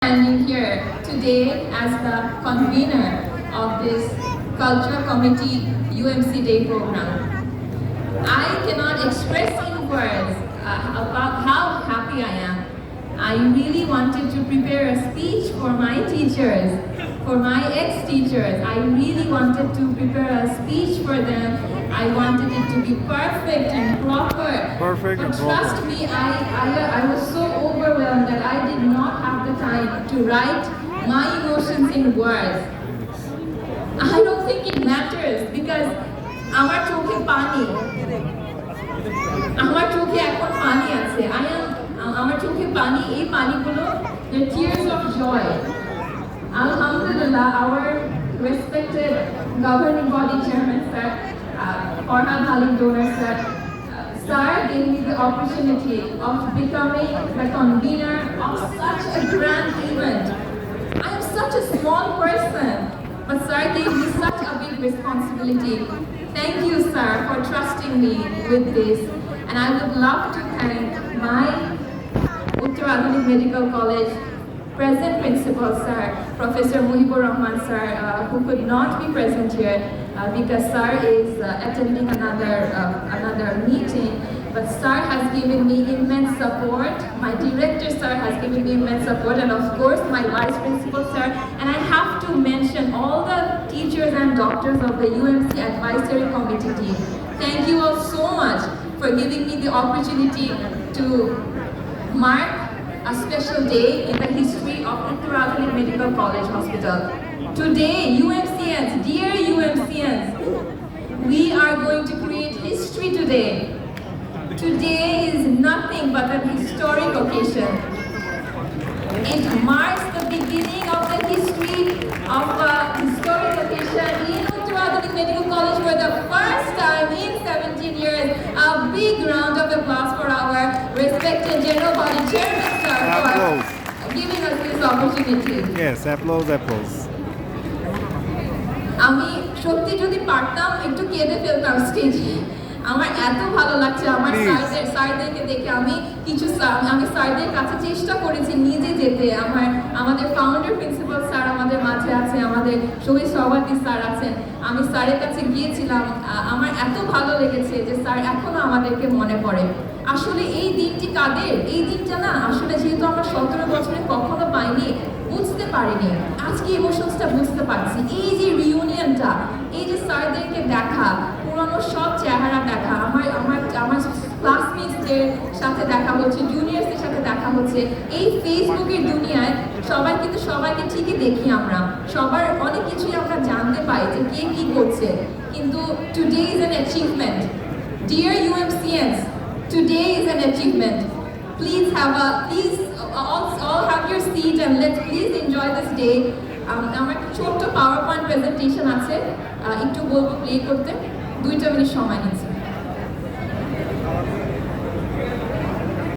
Standing here today as the convener of this Culture Committee UMC Day program. I cannot express in words about how happy I am. I really wanted to prepare a speech for my teachers, for my ex-teachers. I really wanted to prepare a speech for them. I wanted it to be perfect and proper. But trust me, I was so overwhelmed that I did not have the time to write my emotions in words. I don't think it matters because আমার চোখে পানি এখন পানি আছে আমার চোখে পানি এই পানিগুলো the tears of joy. Alhamdulillah, our respected governing body chairman sir, Farhad Halim Donor sir, sir gave me the opportunity of becoming the convener of such a grand event. I am such a small person, but sir gave me such a big responsibility. Thank you, sir, for trusting me with this. And I would love to thank my Uttar Adhunik Medical College present principal, sir, Professor Muhibur Rahman, sir, who could not be present here because sir is attending another meeting. But sir has given me immense support. My director, sir, has given me immense support, and of course, my vice principal, sir. And I have to mention all the teachers and doctors of the UMC Advisory Committee team. Thank you all so much for giving me the opportunity to mark a special day in the history of Uttar Adhunik Medical College Hospital. Today, UMCNs, dear UMCNs, we are going to create history today. Today is nothing but an historic occasion. It marks the beginning of the history of a historic occasion in Uttar Adhunik Medical College for the first time in 17 years. A big round of applause for our respected General Body Chairman, sir, for giving us this opportunity. Yes, applause. আমি সত্যি যদি পারতাম একটু কেঁদে ফেলতাম স্টেজে। আমার এত ভালো লাগছে আমার স্যারদেরকে দেখে। আমি স্যারদের কাছে চেষ্টা করেছি নিজে যেতে। আমাদের ফাউন্ডার প্রিন্সিপাল স্যার আমাদের মাঝে আছে, আমাদের শহীদ সভাপতি স্যার আছেন। আমি স্যারের কাছে গিয়েছিলাম। আমার এত ভালো লেগেছে যে স্যার এখনো আমাদেরকে মনে পড়ে। আসলে এই দিনটি কাদের? এই দিনটা না আসলে যেহেতু আমরা 17 বছরে কখনো পাইনি, বুঝতে পারিনি। আজকে ইমোশনসটা বুঝতে পারছি। এই যে রিউনিয়নটা, এই যে স্যারদেরকে দেখা, পুরনো সব চেহারা দেখা, আমার ক্লাসমেটসদের সাথে দেখা হচ্ছে, জুনিয়রসদের সাথে দেখা হচ্ছে। এই ফেসবুকের দুনিয়ায় সবাই কিন্তু সবাইকে ঠিকই দেখি আমরা, সবার অনেক কিছুই আমরা জানতে পাই যে কে কি করছে। কিন্তু today is an achievement. Dear UMCNs, today is an achievement. Please all have your seat and let's please enjoy this day. আমার ছোট্ট PowerPoint presentation আছে, একটু বলবো প্লে করতে, 2 মিনিট সময় নিচ্ছে।